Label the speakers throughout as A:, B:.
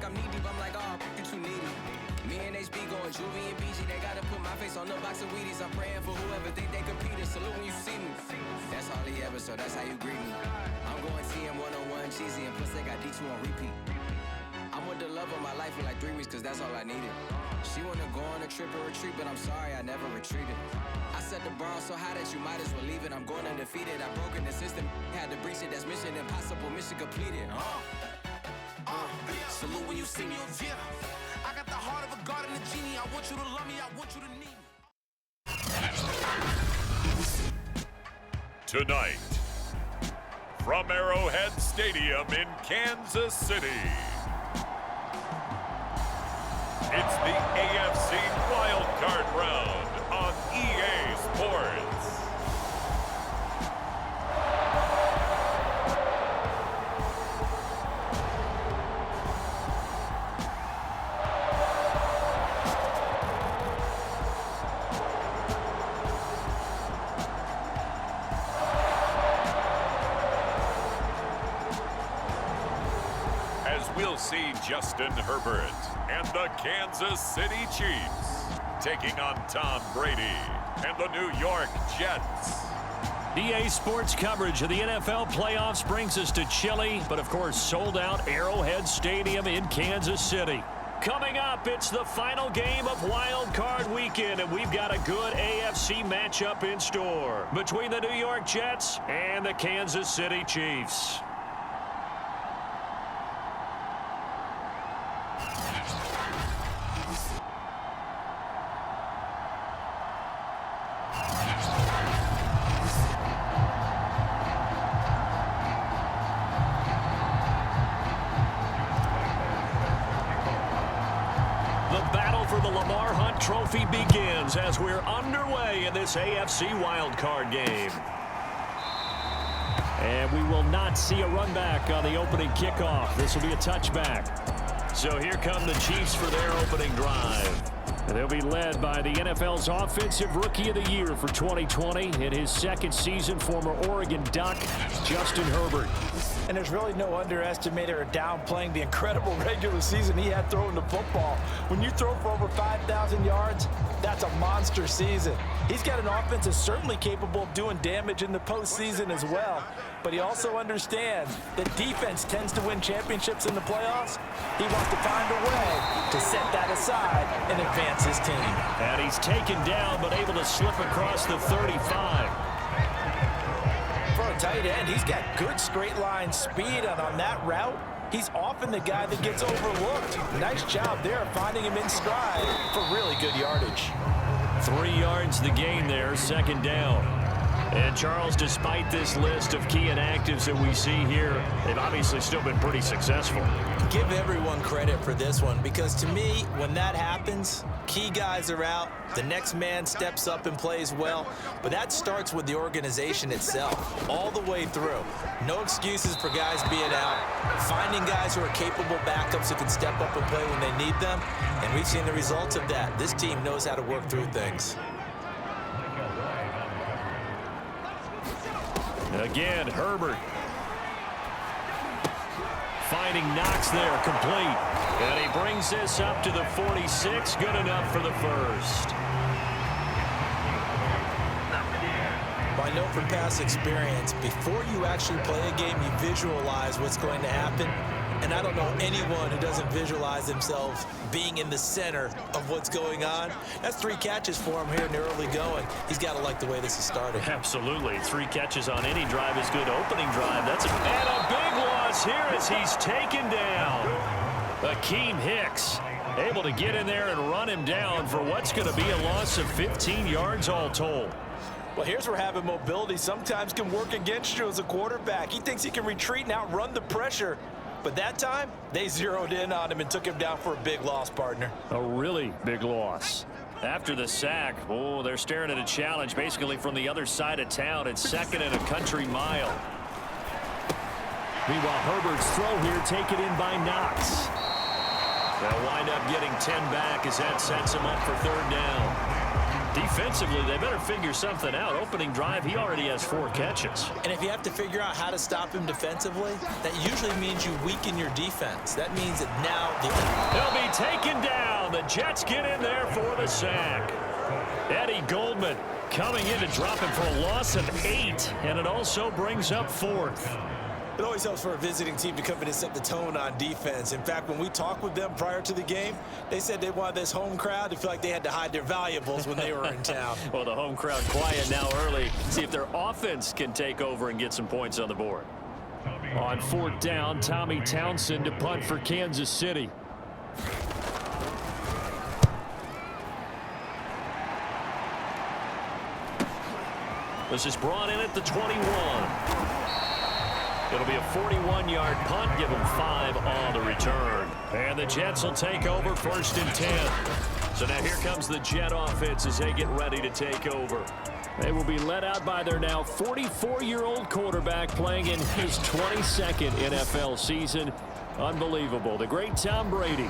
A: like I'm knee deep. I'm like, oh, you too needy. Me and HB going Juvie and BG. They gotta put my face on the box of Wheaties. I'm praying for whoever think they competed. Salute when you see me. That's all he ever, so that's how you greet me. I'm going TM 101 cheesy, and plus they got D2 on repeat. I'm with the love of my life for like 3 weeks, cause that's all I needed. She wanna go on a trip and retreat, but I'm sorry, I never retreated. I set the bar so high that you might as well leave it. I'm going undefeated, I broken the system. Had to breach it, that's mission impossible, mission completed. Salute when you see me. Yeah, I got the heart of a god and a genie. I want you to love me, I want you to need me.
B: Tonight, from Arrowhead Stadium in Kansas City, it's the AFC WildCard round on EA Sports. We'll see Justin Herbert and the Kansas City Chiefs taking on Tom Brady and the New York Jets.
C: EA Sports coverage of the NFL playoffs brings us to chilly, but of course sold-out Arrowhead Stadium in Kansas City. Coming up, it's the final game of Wild Card Weekend, and we've got a good AFC matchup in store between the New York Jets and the Kansas City Chiefs. Trophy begins as we're underway in this AFC wildcard game. And we will not see a run back on the opening kickoff. This will be a touchback. So here come the Chiefs for their opening drive. And they'll be led by the NFL's Offensive Rookie of the Year for 2020. In his second season, former Oregon Duck, Justin Herbert.
D: And there's really no underestimating or downplaying the incredible regular season he had throwing the football. When you throw for over 5,000 yards, that's a monster season. He's got an offense that's certainly capable of doing damage in the postseason as well. But he also understands that defense tends to win championships in the playoffs. He wants to find a way to set that aside and advance his team.
C: And he's taken down but able to slip across the 35.
D: For a tight end, he's got good straight line speed, and on that route, he's often the guy that gets overlooked. Nice job there finding him in stride for really good yardage.
C: 3 yards the gain there, second down. And Charles, despite this list of key inactives that we see here, they've obviously still been pretty successful.
E: Give everyone credit for this one, because to me, when that happens, key guys are out, the next man steps up and plays well, but that starts with the organization itself, all the way through. No excuses for guys being out, finding guys who are capable backups who can step up and play when they need them, and we've seen the results of that. This team knows how to work through things.
C: Again, Herbert. Finding Knox there, complete. And he brings this up to the 46, good enough for the first.
E: I know from past experience, before you actually play a game, you visualize what's going to happen. And I don't know anyone who doesn't visualize themselves being in the center of what's going on. That's 3 catches for him here in the early going. He's got to like the way this is starting.
C: Absolutely. 3 catches on any drive is good opening drive. And a big loss here as he's taken down. Akeem Hicks able to get in there and run him down for what's going to be a loss of 15 yards all told.
D: Well, here's where having mobility sometimes can work against you as a quarterback. He thinks he can retreat and outrun the pressure. But that time, they zeroed in on him and took him down for a big loss, partner.
C: A really big loss. After the sack, oh, they're staring at a challenge basically from the other side of town. It's second and a country mile. Meanwhile, Herbert's throw here taken in by Knox. They'll wind up getting 10 back as that sets him up for third down. Defensively, they better figure something out. Opening drive, he already has 4 catches.
E: And if you have to figure out how to stop him defensively, that usually means you weaken your defense. That means that now
C: He'll be taken down. The Jets get in there for the sack. Eddie Goldman coming in to drop him for a loss of 8, and it also brings up 4th.
D: It always helps for a visiting team to come in and set the tone on defense. In fact, when we talked with them prior to the game, they said they wanted this home crowd to feel like they had to hide their valuables when they were in town.
C: Well, the home crowd quiet now early. See if their offense can take over and get some points on the board. On 4th down, Tommy Townsend to punt for Kansas City. This is brought in at the 21. It'll be a 41-yard punt, give them 5 on the return. And the Jets will take over 1st and 10. So now here comes the Jet offense as they get ready to take over. They will be led out by their now 44-year-old quarterback playing in his 22nd NFL season. Unbelievable. The great Tom Brady.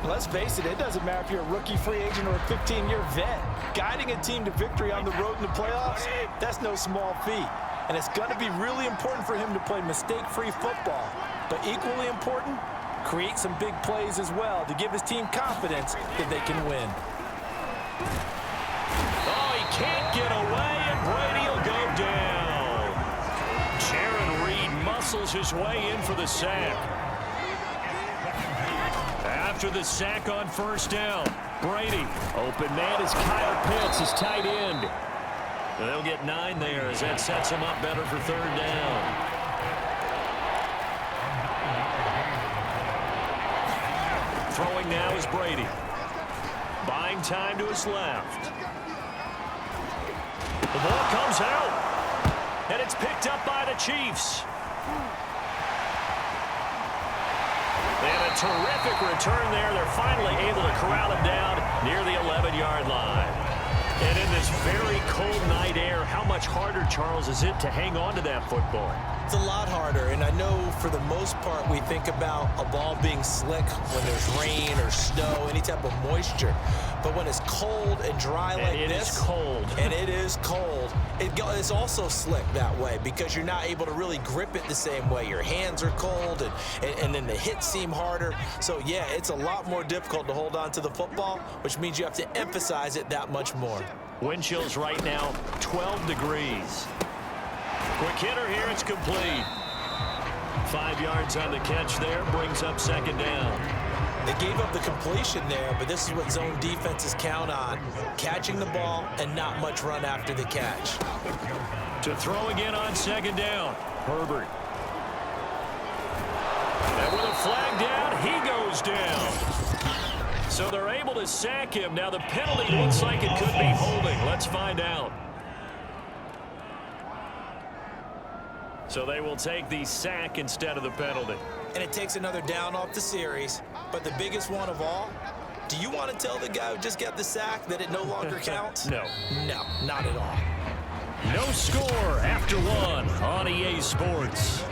D: Let's face it, it doesn't matter if you're a rookie free agent or a 15-year vet. Guiding a team to victory on the road in the playoffs, that's no small feat. And it's going to be really important for him to play mistake-free football. But equally important, create some big plays as well to give his team confidence that they can win.
C: Oh, he can't get away, and Brady will go down. Jaron Reed muscles his way in for the sack. After the sack on 1st down, Brady. Open man is Kyle Pitts, his tight end. And they'll get 9 there as that sets them up better for 3rd down. Throwing now is Brady. Buying time to his left. The ball comes out. And it's picked up by the Chiefs. They had a terrific return there. They're finally able to corral him down near the 11-yard line. And in this very cold night air, how much harder, Charles, is it to hang on to that football?
E: It's a lot harder, and I know for the most part we think about a ball being slick when there's rain or snow, any type of moisture. But when it's cold and dry like this,
C: it is cold.
E: And it is cold, it's also slick that way because you're not able to really grip it the same way. Your hands are cold, and then the hits seem harder. So, yeah, it's a lot more difficult to hold on to the football, which means you have to emphasize it that much more.
C: Wind chills right now, 12 degrees. Quick hitter here, it's complete. 5 yards on the catch there, brings up 2nd down.
E: They gave up the completion there, but this is what zone defenses count on. Catching the ball and not much run after the catch.
C: To throw again on 2nd down, Herbert. And with a flag down, he goes down. So they're able to sack him. Now the penalty looks like it could be holding. Let's find out. So they will take the sack instead of the penalty.
E: And it takes another down off the series. But the biggest one of all, do you want to tell the guy who just got the sack that it no longer counts?
C: No.
E: No, not at all.
C: No score after 1 on EA Sports.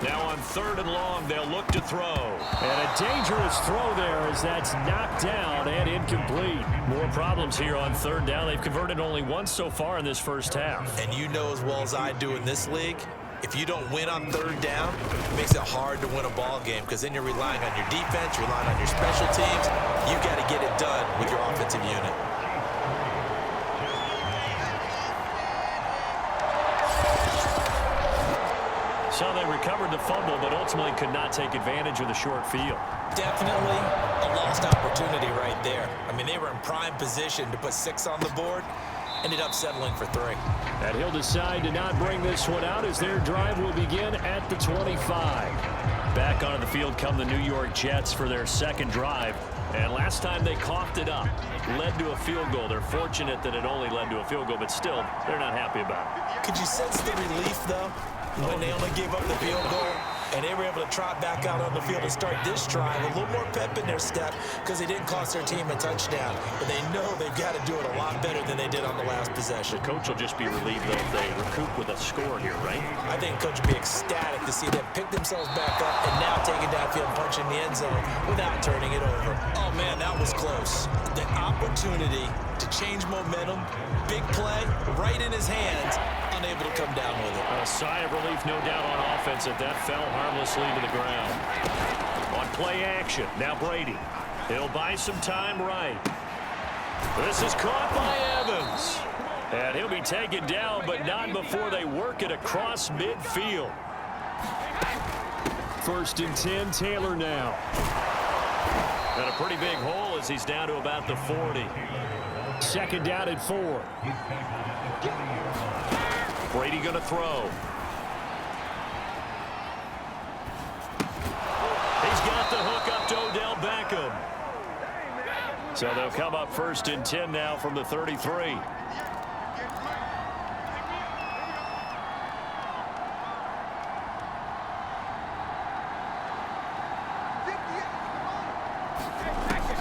C: Now on 3rd and long, they'll look to throw. And a dangerous throw there as that's knocked down and incomplete. More problems here on 3rd down. They've converted only once so far in this first half.
E: And you know as well as I do in this league, if you don't win on 3rd down, it makes it hard to win a ball game because then you're relying on your defense, you're relying on your special teams. You got to get it done with your offensive unit.
C: So they recovered the fumble, but ultimately could not take advantage of the short field.
E: Definitely a lost opportunity right there. I mean, they were in prime position to put 6 on the board, ended up settling for 3.
C: And he'll decide to not bring this one out as their drive will begin at the 25. Back onto the field come the New York Jets for their second drive. And last time they coughed it up, led to a field goal. They're fortunate that it only led to a field goal, but still, they're not happy about it.
E: Could you sense the relief, though, when they only gave up the field goal? And they were able to trot back out on the field and start this drive. A little more pep in their step because they didn't cost their team a touchdown. But they know they've got to do it a lot better than they did on the last possession.
C: The coach will just be relieved, though, if they recoup with a score here, right?
E: I think the coach will be ecstatic to see them pick themselves back up and now take it downfield, punching the end zone without turning it over. Oh, man, that was close. The opportunity to change momentum, big play, right in his hands, unable to come down with it.
C: A sigh of relief, no doubt, on offense if that fell harmlessly to the ground. On play action, now Brady. He'll buy some time right. This is caught by Evans. And he'll be taken down, but not before they work it across midfield. 1st and 10, Taylor now. Got a pretty big hole as he's down to about the 40. 2nd down and 4. Brady going to throw. He's got the hook up to Odell Beckham. So they'll come up 1st and 10 now from the 33.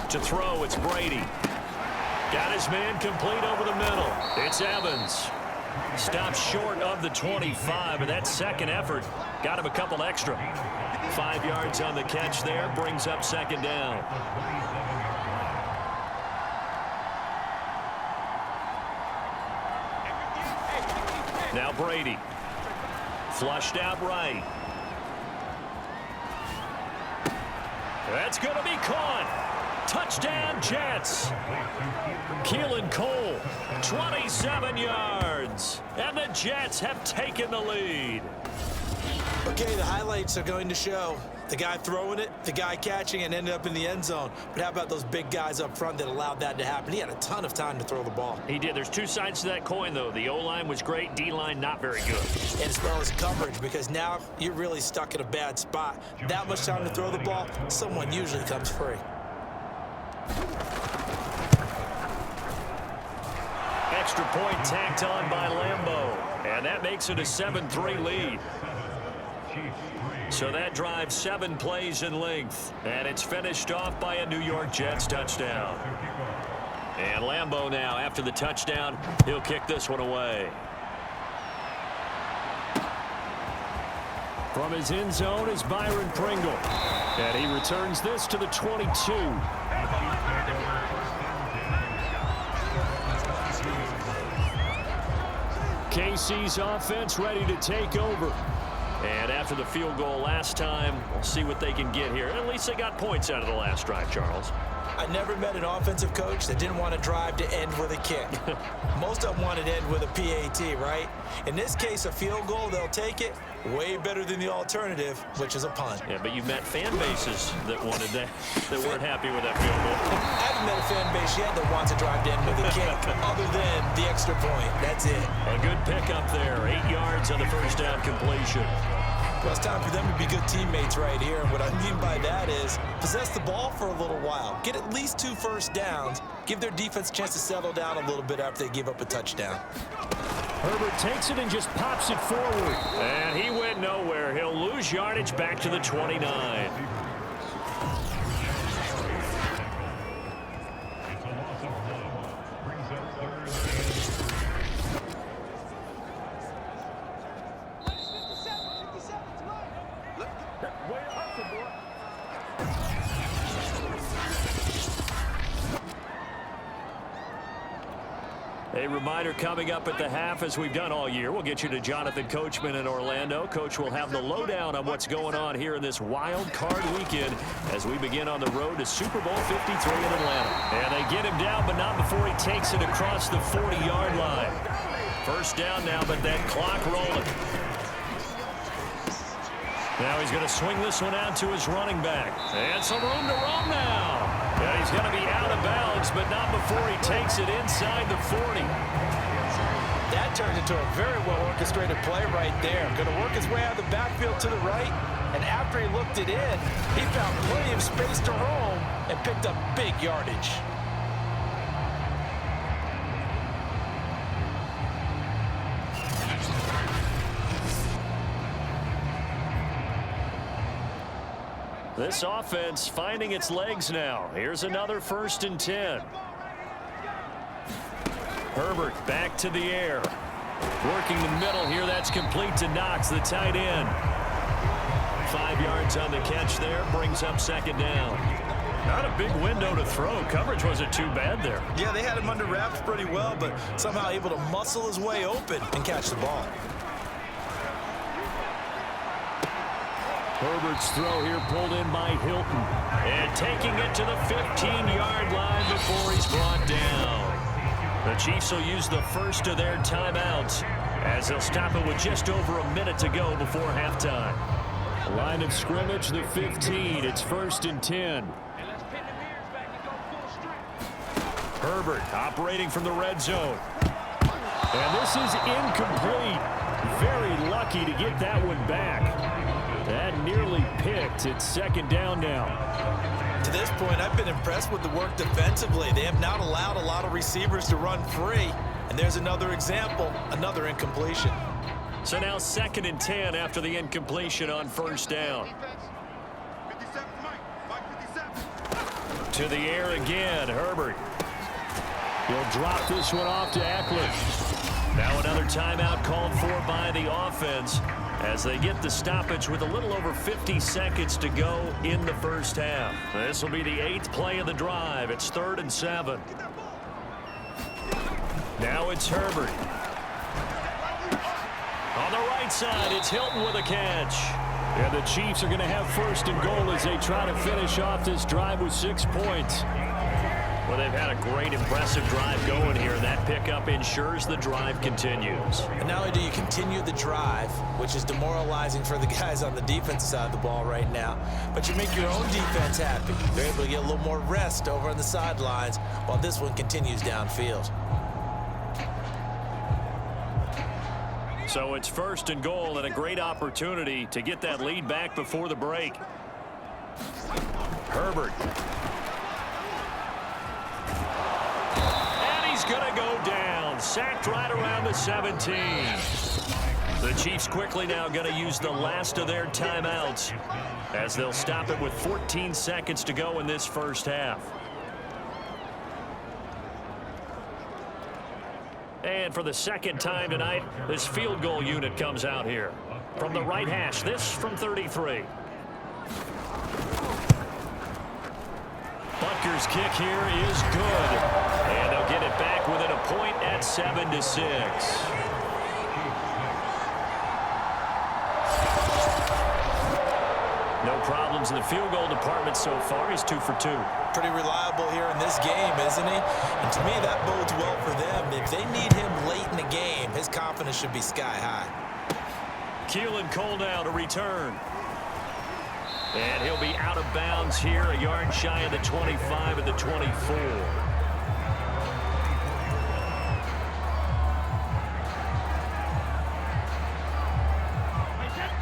C: To throw, it's Brady. Got his man complete over the middle. It's Evans. Stopped short of the 25, and that second effort got him a couple extra. 5 yards on the catch there, brings up 2nd down. Now Brady. Flushed out right. That's going to be caught. Touchdown, Jets. Keelan Cole, 27 yards. And the Jets have taken the lead.
E: Okay, the highlights are going to show the guy throwing it, the guy catching, and ended up in the end zone. But how about those big guys up front that allowed that to happen? He had a ton of time to throw the ball.
C: He did. There's two sides to that coin, though. The O-line was great. D-line not very good.
E: And as well as coverage, because now you're really stuck in a bad spot. That much time to throw the ball, someone usually comes free.
C: Extra point tacked on by Lambeau. And that makes it a 7-3 lead. So that drives 7 plays in length. And it's finished off by a New York Jets touchdown. And Lambeau now, after the touchdown, he'll kick this one away. From his end zone is Byron Pringle. And he returns this to the 22. KC's offense ready to take over. And after the field goal last time, we'll see what they can get here. At least they got points out of the last drive, Charles.
E: I never met an offensive coach that didn't want to drive to end with a kick. Most of them wanted to end with a PAT, right? In this case, a field goal, they'll take it. Way better than the alternative, which is a punt.
C: Yeah, but you've met fan bases that wanted that, that weren't happy with that field goal.
E: I haven't met a fan base yet that wants to drive to end with a kick, other than the extra point. That's it.
C: A good pickup there. 8 yards on the first down completion.
E: Well, it's time for them to be good teammates right here. And what I mean by that is possess the ball for a little while. Get at least 2 first downs. Give their defense a chance to settle down a little bit after they give up a touchdown.
C: Herbert takes it and just pops it forward. And he went nowhere. He'll lose yardage back to the 29. A reminder coming up at the half, as we've done all year. We'll get you to Jonathan Coachman in Orlando. Coach will have the lowdown on what's going on here in this wild card weekend as we begin on the road to Super Bowl 53 in Atlanta. And they get him down, but not before he takes it across the 40-yard line. First down now, but that clock rolling. Now he's going to swing this one out to his running back. And some room to roam now. And he's going to be out of bounds, but not before he takes it inside the 40.
D: That turned into a very well-orchestrated play right there. Going to work his way out of the backfield to the right. And after he looked it in, he found plenty of space to roam and picked up big yardage.
C: This offense finding its legs now. Here's another 1st and 10. Herbert back to the air. Working the middle here. That's complete to Knox, the tight end. 5 yards on the catch there. Brings up 2nd down. Not a big window to throw. Coverage wasn't too bad there.
E: Yeah, they had him under wraps pretty well, but somehow able to muscle his way open and catch the ball.
C: Herbert's throw here pulled in by Hilton. And taking it to the 15-yard line before he's brought down. The Chiefs will use the first of their timeouts as they'll stop it with just over a minute to go before halftime. Line of scrimmage, the 15. It's 1st and 10. Herbert operating from the red zone. And this is incomplete. Very lucky to get that one back. That nearly picked. It's 2nd down now.
E: To this point, I've been impressed with the work defensively. They have not allowed a lot of receivers to run free. And there's another example, another incompletion.
C: So now 2nd and 10 after the incompletion on 1st down. To the air again, Herbert. He'll drop this one off to Eckler. Now another timeout called for by the offense as they get the stoppage with a little over 50 seconds to go in the first half. This will be the 8th play of the drive. It's 3rd and 7. Now it's Herbert. On the right side, it's Hilton with a catch. And the Chiefs are going to have 1st and goal as they try to finish off this drive with 6 points. Well, they've had a great, impressive drive going here. That pickup ensures the drive continues.
E: And not only do you continue the drive, which is demoralizing for the guys on the defensive side of the ball right now, but you make your own defense happy. They're able to get a little more rest over on the sidelines while this one continues downfield.
C: So it's 1st and goal and a great opportunity to get that lead back before the break. Herbert. Going to go down. Sacked right around the 17. The Chiefs quickly now going to use the last of their timeouts as they'll stop it with 14 seconds to go in this first half. And for the 2nd time tonight, this field goal unit comes out here. From the right hash, this from 33. Butker's kick here is good. And they'll get it back within a point at 7-6. No problems in the field goal department so far. He's 2 for 2.
E: Pretty reliable here in this game, isn't he? And to me, that bodes well for them. If they need him late in the game, his confidence should be sky high.
C: Keelan Cole now to return. And he'll be out of bounds here, a yard shy of the 25 and the 24.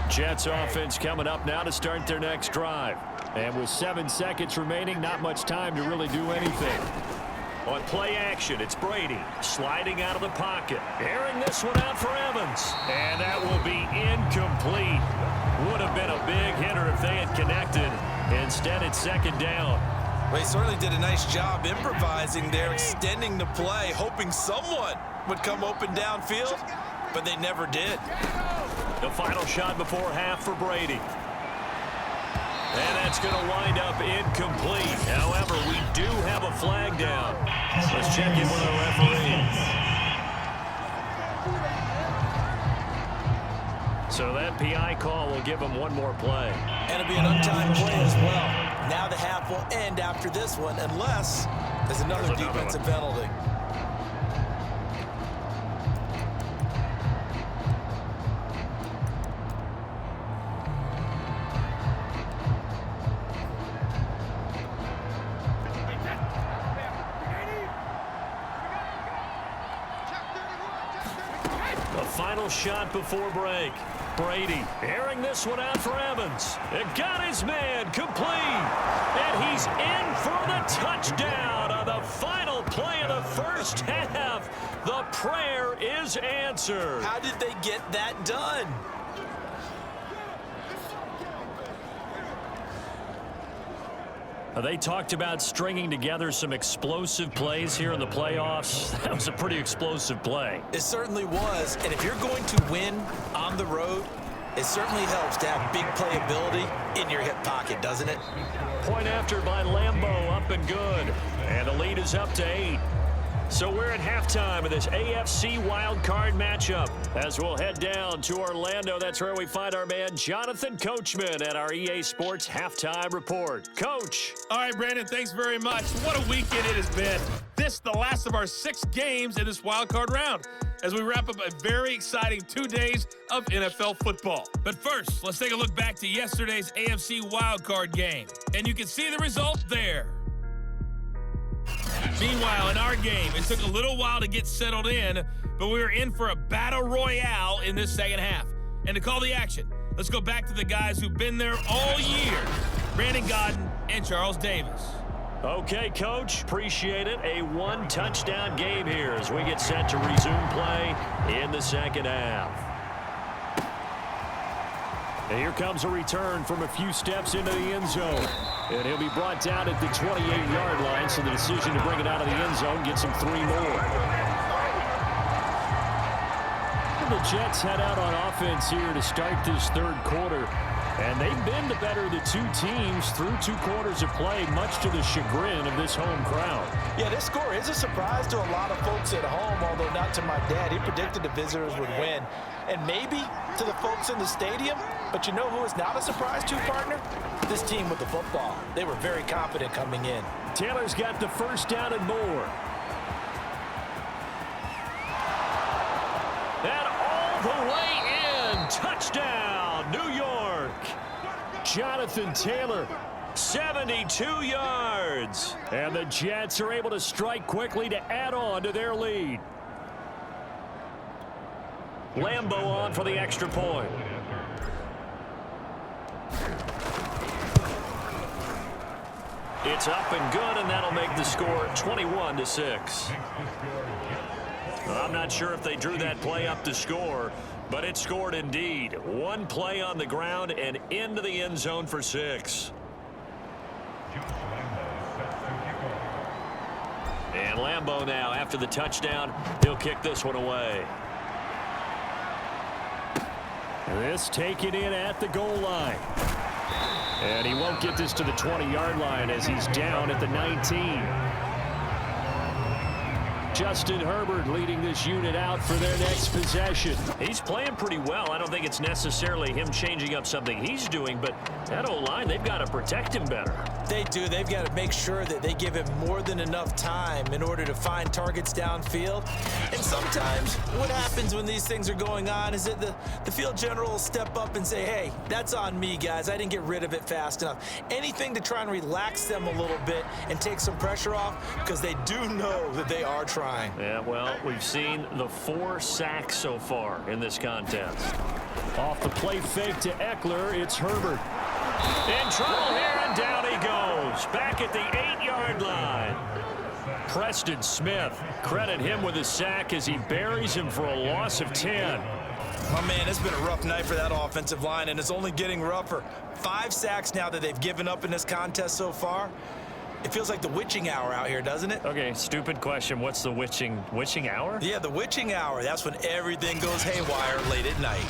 C: Jets offense coming up now to start their next drive. And with 7 seconds remaining, not much time to really do anything. On play action, it's Brady sliding out of the pocket. Airing this one out for Evans. And that will be incomplete. Would have been a big hitter if they had connected. Instead, it's 2nd down.
E: Well, he certainly did a nice job improvising there, extending the play, hoping someone would come open downfield, but they never did.
C: The final shot before half for Brady. And that's going to wind up incomplete. However, we do have a flag down. Let's check in with our referee. So that PI call will give him one more play.
E: And it'll be an untimed play as well. Now the half will end after this one, unless there's another defensive penalty.
C: The final shot before break. Brady airing this one out for Evans. It got his man complete. And he's in for the touchdown on the final play of the first half. The prayer is answered.
E: How did they get that done?
C: They talked about stringing together some explosive plays here in the playoffs. That was a pretty explosive play.
E: It certainly was. And if you're going to win on the road, it certainly helps to have big playability in your hip pocket, doesn't it?
C: Point after by Lambeau, up and good. And the lead is up to 8. So we're at halftime of this AFC WildCard matchup. As we'll head down to Orlando, that's where we find our man Jonathan Coachman at our EA Sports Halftime Report. Coach.
F: All right, Brandon, thanks very much. What a weekend it has been. This the last of our 6 games in this wildcard round as we wrap up a very exciting 2 days of NFL football. But first, let's take a look back to yesterday's AFC wildcard game. And you can see the result there. Meanwhile, in our game, it took a little while to get settled in, but we were in for a battle royale in this second half. And to call the action, let's go back to the guys who've been there all year, Brandon Godden and Charles Davis.
C: Okay, Coach, appreciate it. A 1-touchdown game here as we get set to resume play in the second half. And here comes a return from a few steps into the end zone. And he'll be brought down at the 28-yard line, so the decision to bring it out of the end zone gets him 3 more. And the Jets head out on offense here to start this third quarter. And they've been the better of the 2 teams through 2 quarters of play, much to the chagrin of this home crowd.
D: Yeah, this score is a surprise to a lot of folks at home, although not to my dad. He predicted the visitors would win. And maybe to the folks in the stadium. But you know who is not a surprise to, partner? This team with the football. They were very confident coming in.
C: Taylor's got the first down and more. And all the way in. Touchdown, New York. Jonathan Taylor, 72 yards. And the Jets are able to strike quickly to add on to their lead. Lambeau on for the extra point. It's up and good, and that'll make the score 21-6. I'm not sure if they drew that play up to score, but it scored indeed. 1 play on the ground and into the end zone for 6. And Lambeau now, after the touchdown, he'll kick this one away. This taken in at the goal line. And he won't get this to the 20-yard line as he's down at the 19. Justin Herbert leading this unit out for their next possession. He's playing pretty well. I don't think it's necessarily him changing up something he's doing, but that O-line, they've got to protect him better.
E: They do. They've got to make sure that they give him more than enough time in order to find targets downfield. And sometimes what happens when these things are going on is that the field general will step up and say, hey, that's on me, guys. I didn't get rid of it fast enough. Anything to try and relax them a little bit and take some pressure off, because they do know that they are trying.
C: Yeah, well, we've seen the 4 sacks so far in this contest. Off the play fake to Eckler, it's Herbert. In trouble here, and down he goes. Back at the 8-yard line. Preston Smith, credit him with a sack as he buries him for a loss of 10.
E: Oh, man, it's been a rough night for that offensive line, and it's only getting rougher. 5 sacks now that they've given up in this contest so far. It feels like the witching hour out here, doesn't it?
C: Okay, stupid question. What's the witching hour?
E: Yeah, the witching hour. That's when everything goes haywire late at night.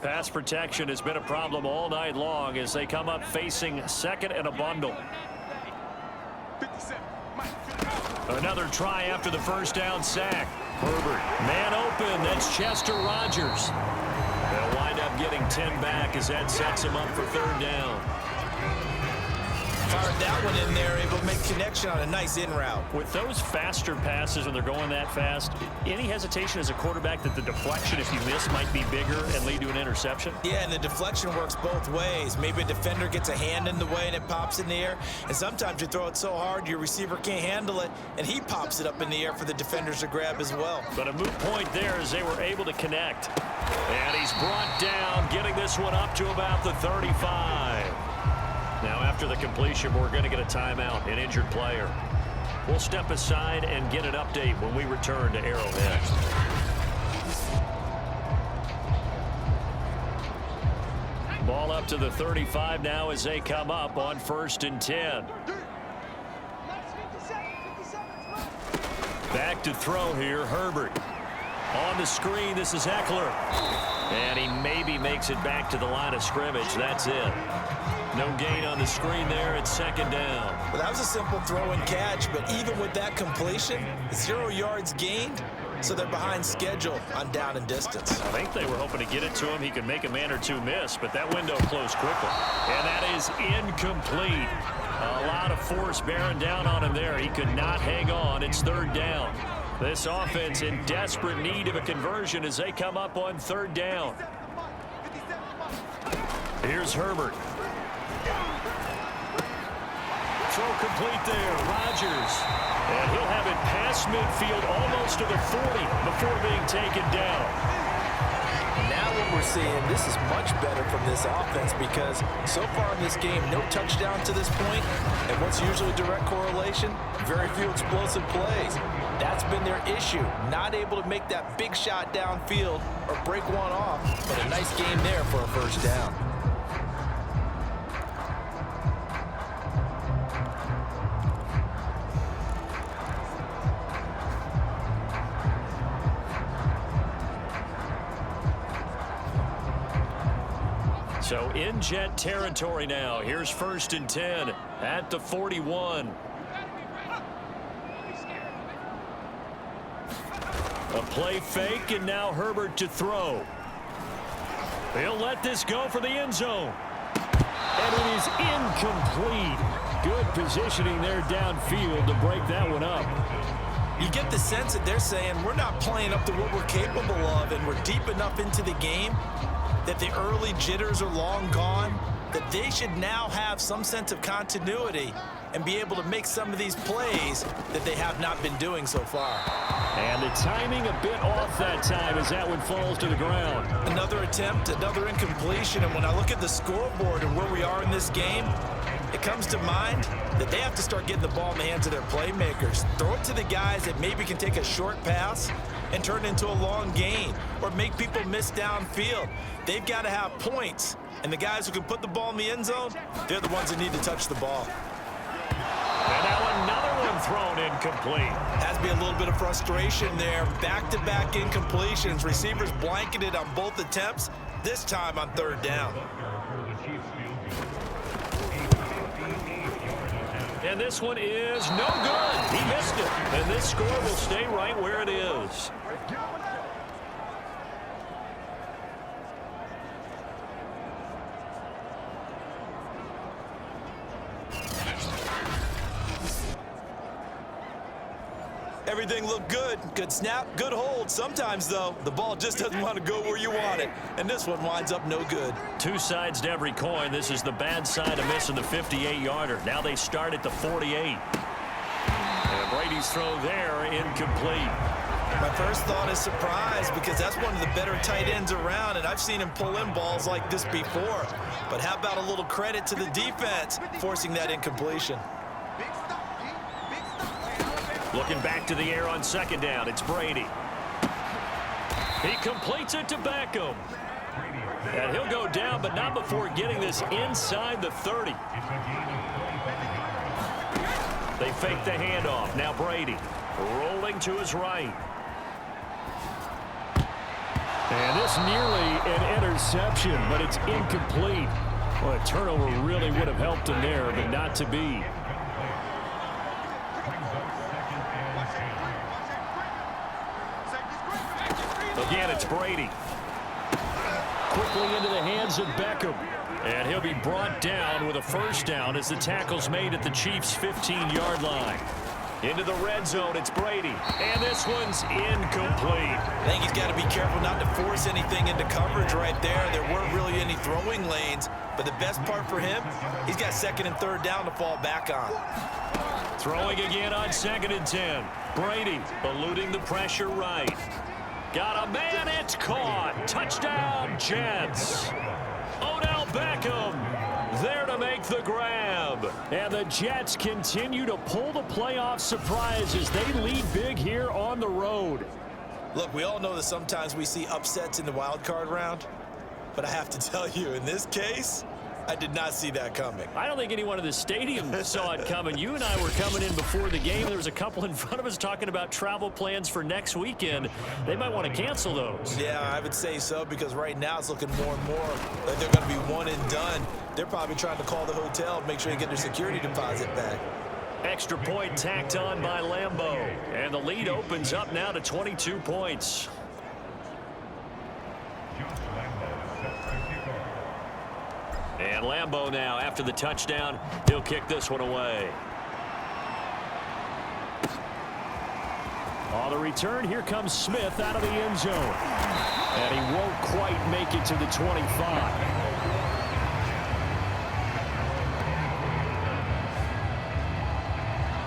C: Pass protection has been a problem all night long as they come up facing second and a bundle. Another try after the first down sack. Herbert, man open. That's Chester Rogers. They'll wind up getting 10 back as that sets him up for 3rd down.
E: Fired that one in there, able to make connection on a nice in route.
C: With those faster passes when they're going that fast, any hesitation as a quarterback that the deflection, if you miss, might be bigger and lead to an interception?
E: Yeah, and the deflection works both ways. Maybe a defender gets a hand in the way and it pops in the air. And sometimes you throw it so hard your receiver can't handle it, and he pops it up in the air for the defenders to grab as well.
C: But a moot point there as they were able to connect. And he's brought down, getting this one up to about the 35. Now, after the completion, we're going to get a timeout, an injured player. We'll step aside and get an update when we return to Arrowhead. Ball up to the 35 now as they come up on 1st and 10. Back to throw here, Herbert. On the screen, this is Eckler. And he maybe makes it back to the line of scrimmage. That's it. No gain on the screen there. It's 2nd down.
E: Well, that was a simple throw and catch, but even with that completion, 0 yards gained, so they're behind schedule on down and distance.
C: I think they were hoping to get it to him. He could make a man or two miss, but that window closed quickly. And that is incomplete. A lot of force bearing down on him there. He could not hang on. It's 3rd down. This offense in desperate need of a conversion as they come up on 3rd down. Here's Herbert. Throw complete there. Rodgers. And he'll have it past midfield almost to the 40 before being taken down.
D: Now what we're seeing, this is much better from this offense because so far in this game, no touchdown to this point, and what's usually direct correlation? Very few explosive plays. That's been their issue, not able to make that big shot downfield or break one off, but a nice game there for a 1st down.
C: So in Jet territory now. Here's 1st and 10 at the 41. A play fake, and now Herbert to throw. He'll let this go for the end zone. And it is incomplete. Good positioning there downfield to break that one up.
E: You get the sense that they're saying we're not playing up to what we're capable of, and we're deep enough into the game that the early jitters are long gone, that they should now have some sense of continuity and be able to make some of these plays that they have not been doing so far.
C: And the timing a bit off that time as that one falls to the ground.
E: Another attempt, another incompletion, and when I look at the scoreboard and where we are in this game, it comes to mind that they have to start getting the ball in the hands of their playmakers. Throw it to the guys that maybe can take a short pass and turn it into a long gain or make people miss downfield. They've got to have points, and the guys who can put the ball in the end zone, they're the ones that need to touch the ball.
C: And now another one thrown incomplete.
E: Has to be a little bit of frustration there. Back-to-back incompletions. Receivers blanketed on both attempts, this time on 3rd down.
C: And this one is no good. He missed it. And this score will stay right where it is.
E: Everything looked good. Good snap, good hold. Sometimes, though, the ball just doesn't want to go where you want it. And this one winds up no good.
C: Two sides to every coin. This is the bad side of missing the 58-yarder. Now they start at the 48. And Brady's throw there, incomplete.
E: My first thought is surprise because that's one of the better tight ends around, and I've seen him pull in balls like this before. But how about a little credit to the defense forcing that incompletion?
C: Looking back to the air on 2nd down, it's Brady. He completes it to Beckham. And he'll go down, but not before getting this inside the 30. They fake the handoff. Now Brady rolling to his right. And this nearly an interception, but it's incomplete. Well, a turnover really would have helped him there, but not to be. Again, it's Brady. Quickly into the hands of Beckham. And he'll be brought down with a first down as the tackle's made at the Chiefs' 15-yard line. Into the red zone, it's Brady. And this one's incomplete.
E: I think he's got to be careful not to force anything into coverage right there. There weren't really any throwing lanes. But the best part for him, he's got second and third down to fall back on.
C: Throwing again on 2nd and 10. Brady eluding the pressure right. Got a man, it's caught. Touchdown, Jets. Odell Beckham there to make the grab. And the Jets continue to pull the playoff surprise as they lead big here on the road.
E: Look, we all know that sometimes we see upsets in the wild card round. But I have to tell you, in this case, I did not see that coming.
C: I don't think anyone in the stadium saw it coming. You and I were coming in before the game. There was a couple in front of us talking about travel plans for next weekend. They might want to cancel those.
E: Yeah, I would say so, because right now it's looking more and more like they're going to be one and done. They're probably trying to call the hotel, make sure they get their security deposit back.
C: Extra point tacked on by Lambeau. And the lead opens up now to 22 points. And Lambeau now, after the touchdown, he'll kick this one away. On the return, here comes Smith out of the end zone. And he won't quite make it to the 25.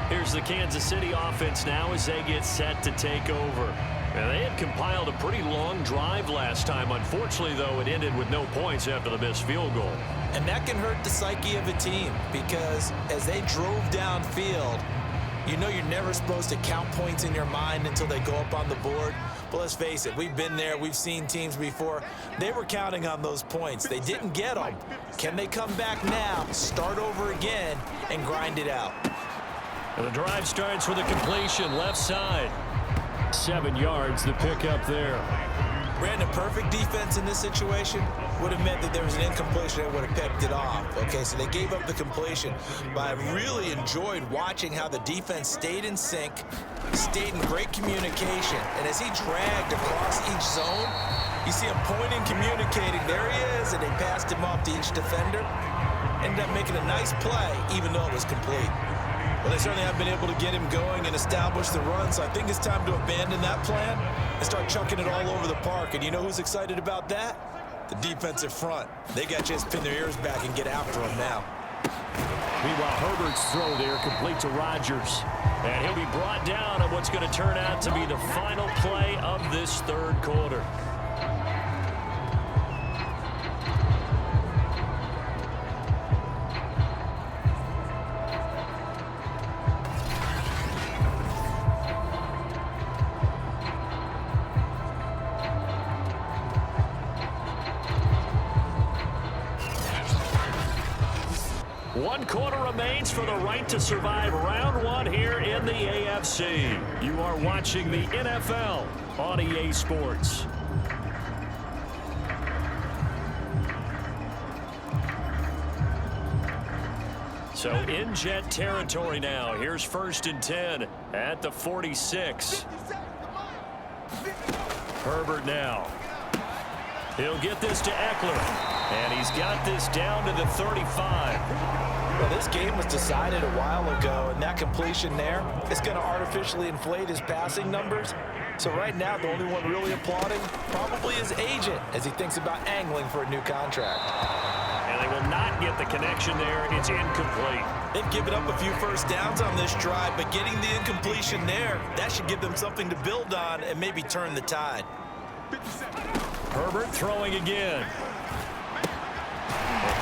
C: Here's the Kansas City offense now as they get set to take over. And they had compiled a pretty long drive last time. Unfortunately, though, it ended with no points after the missed field goal.
E: And that can hurt the psyche of a team, because as they drove downfield, you know you're never supposed to count points in your mind until they go up on the board. But let's face it, we've been there. We've seen teams before. They were counting on those points. They didn't get them. Can they come back now, start over again, and grind it out?
C: And the drive starts with a completion left side. 7 yards, the pickup there.
E: Brandon, perfect defense in this situation would have meant that there was an incompletion that would have picked it off. Okay, so they gave up the completion, but I really enjoyed watching how the defense stayed in sync, stayed in great communication, and as he dragged across each zone, you see him pointing, communicating, there he is, and they passed him off to each defender. Ended up making a nice play, even though it was complete. Well, they certainly have been able to get him going and establish the run, so I think it's time to abandon that plan and start chucking it all over the park. And you know who's excited about that? The defensive front. They got a chance to pin their ears back and get after him now.
C: Meanwhile, Herbert's throw there complete to Rodgers. And he'll be brought down on what's going to turn out to be the final play of this third quarter. One quarter remains for the right to survive round one here in the AFC. You are watching the NFL on EA Sports. So in Jet territory now. Here's 1st and 10 at the 46. Herbert now. He'll get this to Eckler. And he's got this down to the 35.
D: Well, this game was decided a while ago, and that completion there is going to artificially inflate his passing numbers. So right now, the only one really applauding probably his agent as he thinks about angling for a new contract.
C: And they will not get the connection there. It's incomplete.
E: They've given up a few first downs on this drive, but getting the incompletion there, that should give them something to build on and maybe turn the tide.
C: Herbert throwing again.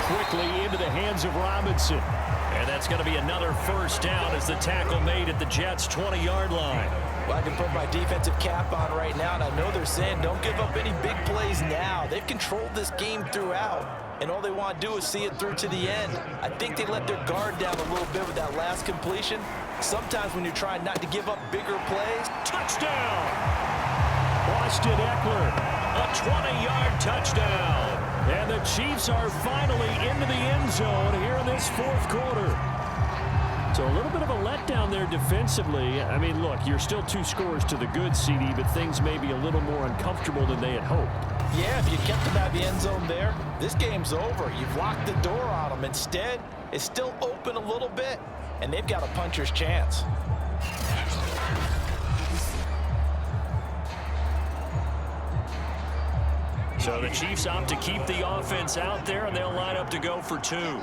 C: Quickly into the hands of Robinson. And that's going to be another first down as the tackle made at the Jets' 20-yard line.
D: Well, I can put my defensive cap on right now, and I know they're saying don't give up any big plays now. They've controlled this game throughout, and all they want to do is see it through to the end. I think they let their guard down a little bit with that last completion. Sometimes when you're trying not to give up bigger plays.
C: Touchdown! Austin Eckler, a 20-yard touchdown. And the Chiefs are finally into the end zone here in this fourth quarter. So a little bit of a letdown there defensively. I mean, look, you're still 2 scores to the good, CD, but things may be a little more uncomfortable than they had hoped.
D: Yeah, if you kept them out of the end zone there, this game's over. You've locked the door on them. Instead, it's still open a little bit, and they've got a puncher's chance.
C: So the Chiefs opt to keep the offense out there, and they'll line up to go for 2. And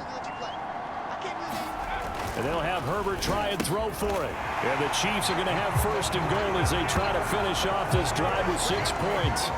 C: they'll have Herbert try and throw for it. And the Chiefs are going to have 1st and goal as they try to finish off this drive with 6 points.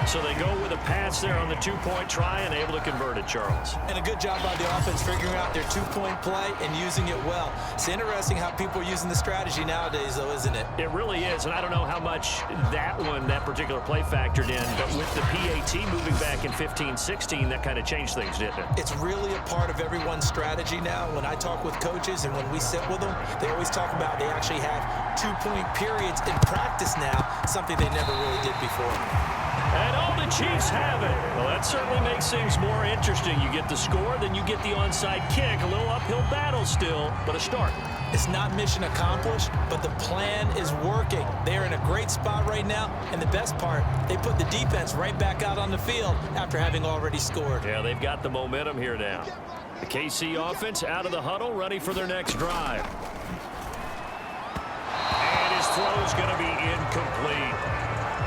C: So they go with a pass there on the 2-point try and able to convert it, Charles.
E: And a good job by the offense figuring out their 2-point play and using it well. It's interesting how people are using the strategy nowadays, though, isn't it?
C: It really is, and I don't know how much that particular play factored in, but with the PAT moving back in 15-16, that kind of changed things, didn't it?
E: It's really a part of everyone's strategy now. When I talk with coaches and when we sit with them, they always talk about they actually have 2-point periods in practice now, something they never really did before.
C: And all the Chiefs have it. Well, that certainly makes things more interesting. You get the score, then you get the onside kick. A little uphill battle still, but a start.
E: It's not mission accomplished, but the plan is working. They're in a great spot right now, and the best part, they put the defense right back out on the field after having already scored.
C: Yeah, they've got the momentum here now. The KC offense out of the huddle, ready for their next drive. And his throw is going to be incomplete.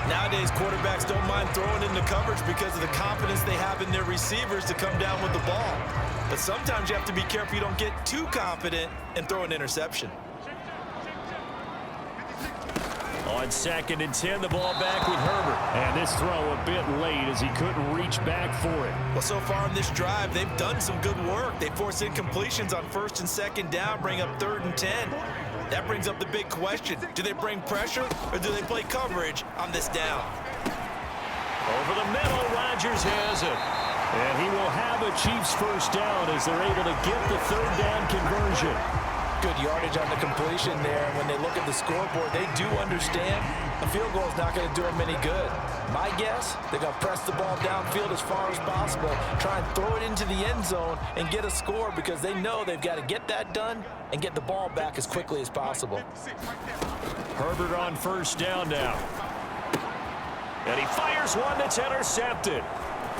D: Nowadays, quarterbacks don't mind throwing into coverage because of the confidence they have in their receivers to come down with the ball. But sometimes you have to be careful you don't get too confident and throw an interception.
C: On 2nd and 10, the ball back with Herbert. And this throw a bit late as he couldn't reach back for it.
D: Well, so far in this drive, they've done some good work. They force incompletions on 1st and 2nd down, bring up 3rd and 10. That brings up the big question. Do they bring pressure or do they play coverage on this down?
C: Over the middle, Rodgers has it. And he will have a Chiefs 1st down as they're able to get the 3rd down conversion.
D: Good yardage on the completion there. And when they look at the scoreboard, they do understand a field goal is not going to do them any good. My guess, they're going to press the ball downfield as far as possible, try and throw it into the end zone and get a score because they know they've got to get that done and get the ball back as quickly as possible.
C: Herbert on 1st down now. And he fires one that's intercepted.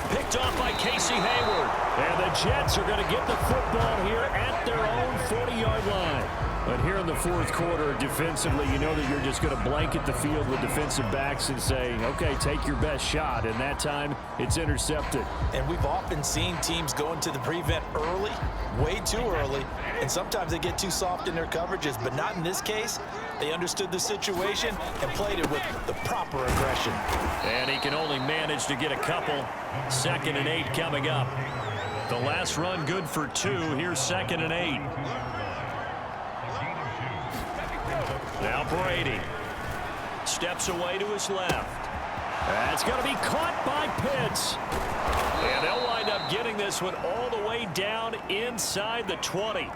C: Picked off by Casey Hayward. And the Jets are going to get the football here at their own 40-yard line. But here in the 4th quarter, defensively, you know that you're just going to blanket the field with defensive backs and say, okay, take your best shot. And that time, it's intercepted.
D: And we've often seen teams go into the prevent early, way too early, and sometimes they get too soft in their coverages, but not in this case. They understood the situation and played it with the proper aggression.
C: And he can only manage to get a couple. 2nd and 8 coming up. The last run good for 2. Here's 2nd and 8. Now Brady steps away to his left. That's going to be caught by Pitts. And they'll wind up getting this one all the way down inside the 20.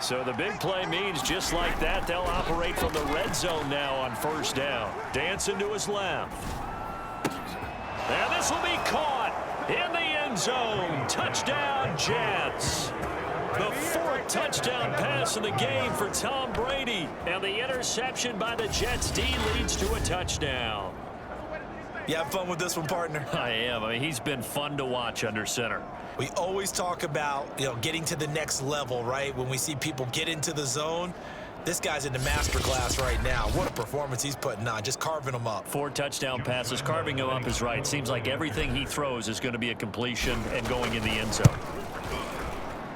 C: So the big play means just like that, they'll operate from the red zone now on 1st down. Dancing to his left. And this will be caught in the end zone. Touchdown, Jets. The 4th touchdown pass in the game for Tom Brady. And the interception by the Jets D leads to a touchdown.
D: You have fun with this one, partner?
C: I am. I mean, he's been fun to watch under center.
D: We always talk about, getting to the next level, right? When we see people get into the zone, this guy's in the master class right now. What a performance he's putting on, just carving them up.
C: 4 touchdown passes. Carving him up is right. Seems like everything he throws is going to be a completion and going in the end zone.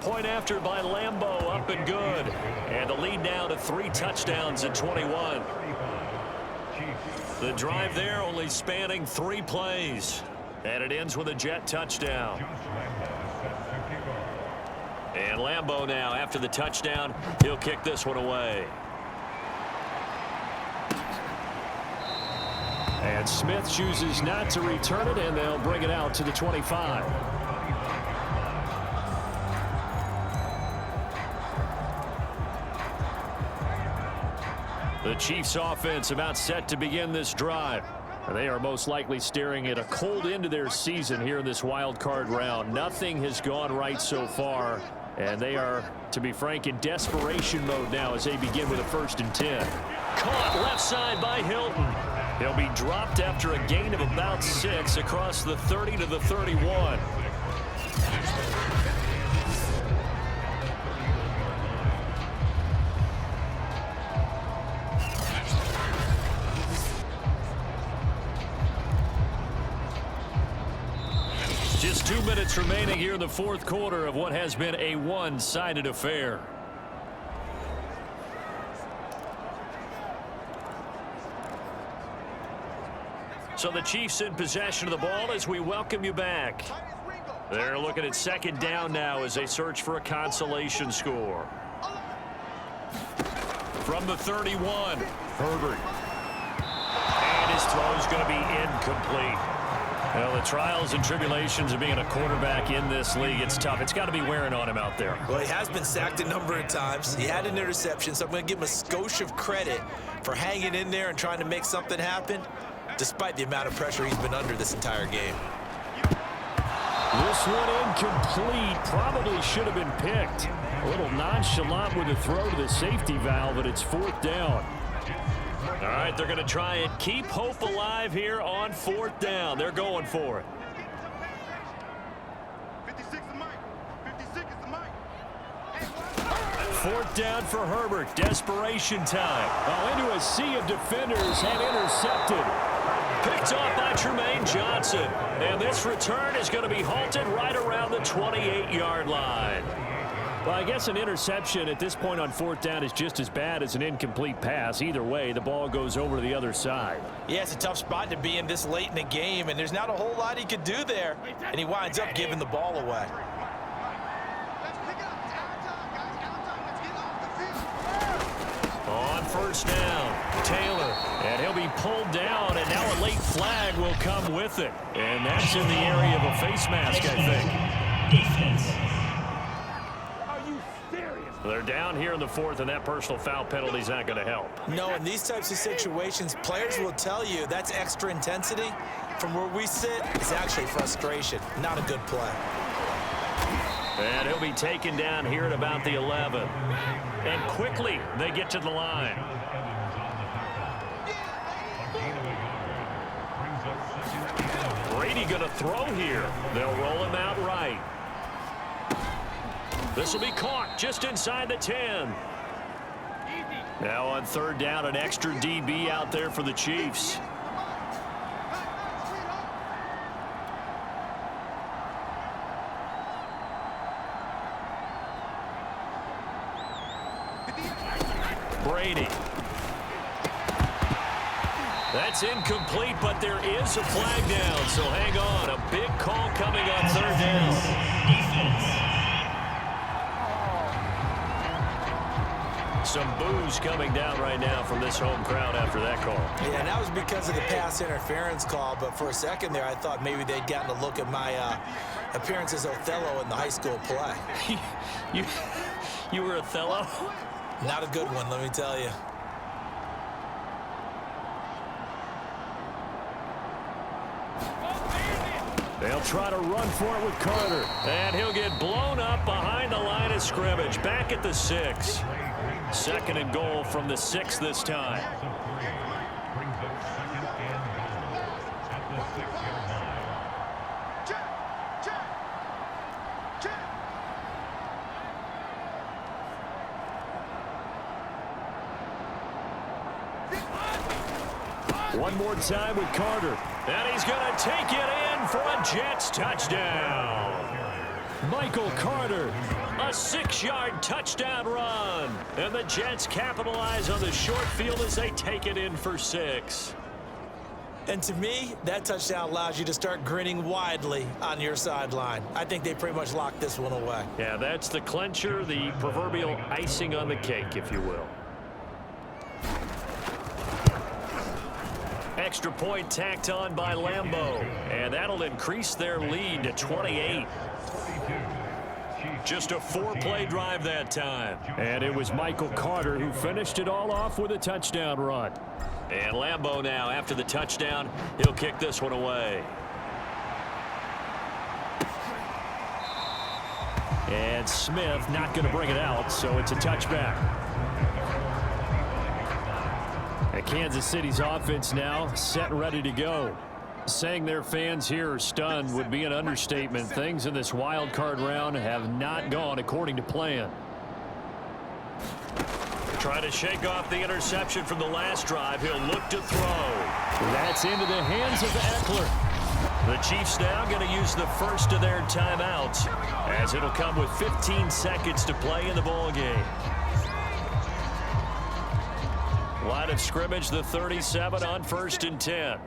C: Point after by Lambeau, up and good. And the lead now to 3 touchdowns at 21. The drive there only spanning 3 plays. And it ends with a Jet touchdown. And Lambeau now, after the touchdown, he'll kick this one away. And Smith chooses not to return it, and they'll bring it out to the 25. The Chiefs offense about set to begin this drive. They are most likely staring at a cold end to their season here in this wild card round. Nothing has gone right so far, and they are, to be frank, in desperation mode now as they begin with a 1st and 10. Caught left side by Hilton. He'll be dropped after a gain of about 6 across the 30 to the 31. Just 2 minutes remaining here in the fourth quarter of what has been a one-sided affair. So the Chiefs in possession of the ball as we welcome you back. They're looking at second down now as they search for a consolation score. From the 31, Herbert. And his throw is going to be incomplete. Well, the trials and tribulations of being a quarterback in this league, it's tough. It's got to be wearing on him out there.
E: Well, he has been sacked a number of times. He had an interception, so I'm going to give him a skosh of credit for hanging in there and trying to make something happen, despite the amount of pressure he's been under this entire game.
C: This one incomplete. Probably should have been picked. A little nonchalant with the throw to the safety valve, but it's fourth down. All right, they're going to try and keep hope alive here on fourth down. They're going for it.
G: 56 is Mike. 56 is the Mike.
C: Fourth down for Herbert. Desperation time. Well, into a sea of defenders and intercepted. Picked off by Tremaine Johnson. And this return is going to be halted right around the 28-yard line. Well, I guess an interception at this point on fourth down is just as bad as an incomplete pass. Either way, the ball goes over to the other side.
D: Yeah, it's a tough spot to be in this late in the game, and there's not a whole lot he could do there. And he winds up giving the ball away.
C: On first down, Taylor. And he'll be pulled down, and now a late flag will come with it. And that's in the area of a face mask, I think.
G: Defense.
C: They're down here in the fourth, and that personal foul penalty is not going to help.
E: No, in these types of situations, players will tell you that's extra intensity. From where we sit, it's actually frustration, not a good play.
C: And he'll be taken down here at about the 11. And quickly, they get to the line. Brady going to throw here. They'll roll him out right. This will be caught just inside the 10. Now on third down, an extra DB out there for the Chiefs. Brady. That's incomplete, but there is a flag down, so hang on. A big call coming on third down.
G: Defense.
C: Some boos coming down right now from this home crowd after that call.
E: Yeah, and that was because of the pass interference call, but for a second there, I thought maybe they'd gotten a look at my appearance as Othello in the high school play.
C: You were Othello?
E: Not a good one, let me tell you.
C: They'll try to run for it with Carter. And he'll get blown up behind the line of scrimmage. Back at the 6. Second and goal from the 6 this time. One more time with Carter. And he's going to take it in for a Jets touchdown. Michael Carter, a 6-yard touchdown run. And the Jets capitalize on the short field as they take it in for 6.
E: And to me, that touchdown allows you to start grinning widely on your sideline. I think they pretty much locked this one away.
C: Yeah, that's the clincher, the proverbial icing on the cake, if you will. Extra point tacked on by Lambeau. And that'll increase their lead to 28. Just a 4-play drive that time. And it was Michael Carter who finished it all off with a touchdown run. And Lambeau now, after the touchdown, he'll kick this one away. And Smith not going to bring it out, so it's a touchback. And Kansas City's offense now set and ready to go. Saying their fans here are stunned would be an understatement. Things in this wild card round have not gone according to plan. Trying to shake off the interception from the last drive. He'll look to throw. That's into the hands of Eckler. The Chiefs now going to use the first of their timeouts, as it'll come with 15 seconds to play in the ball game. Line of scrimmage, the 37 on 1st and 10.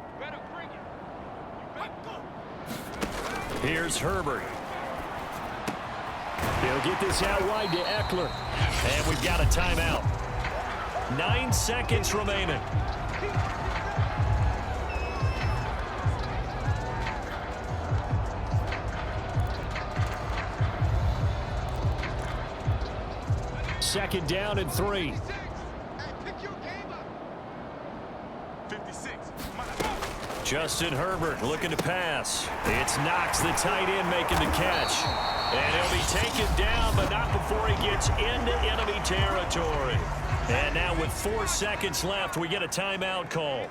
C: Here's Herbert. He'll get this out wide to Eckler. And we've got a timeout. 9 seconds remaining. Second down and 3. Justin Herbert looking to pass. It's Knox, the tight end, making the catch. And he'll be taken down, but not before he gets into enemy territory. And now with 4 seconds left, we get a timeout call.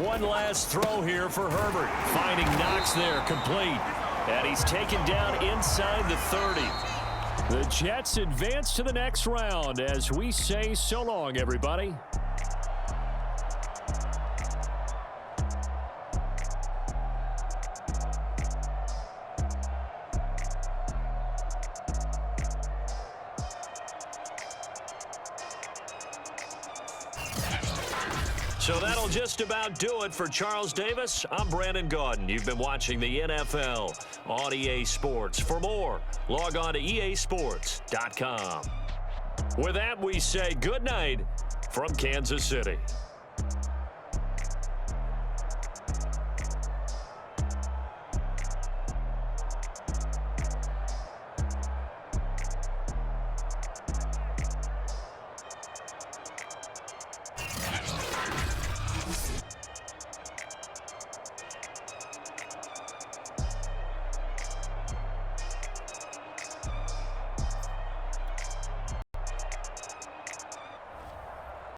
C: One last throw here for Herbert. Finding Knox there, complete. And he's taken down inside the 30. The Jets advance to the next round as we say so long, everybody. So that'll just about do it for Charles Davis. I'm Brandon Gaudin. You've been watching the NFL on EA Sports. For more, log on to easports.com. With that, we say good night from Kansas City.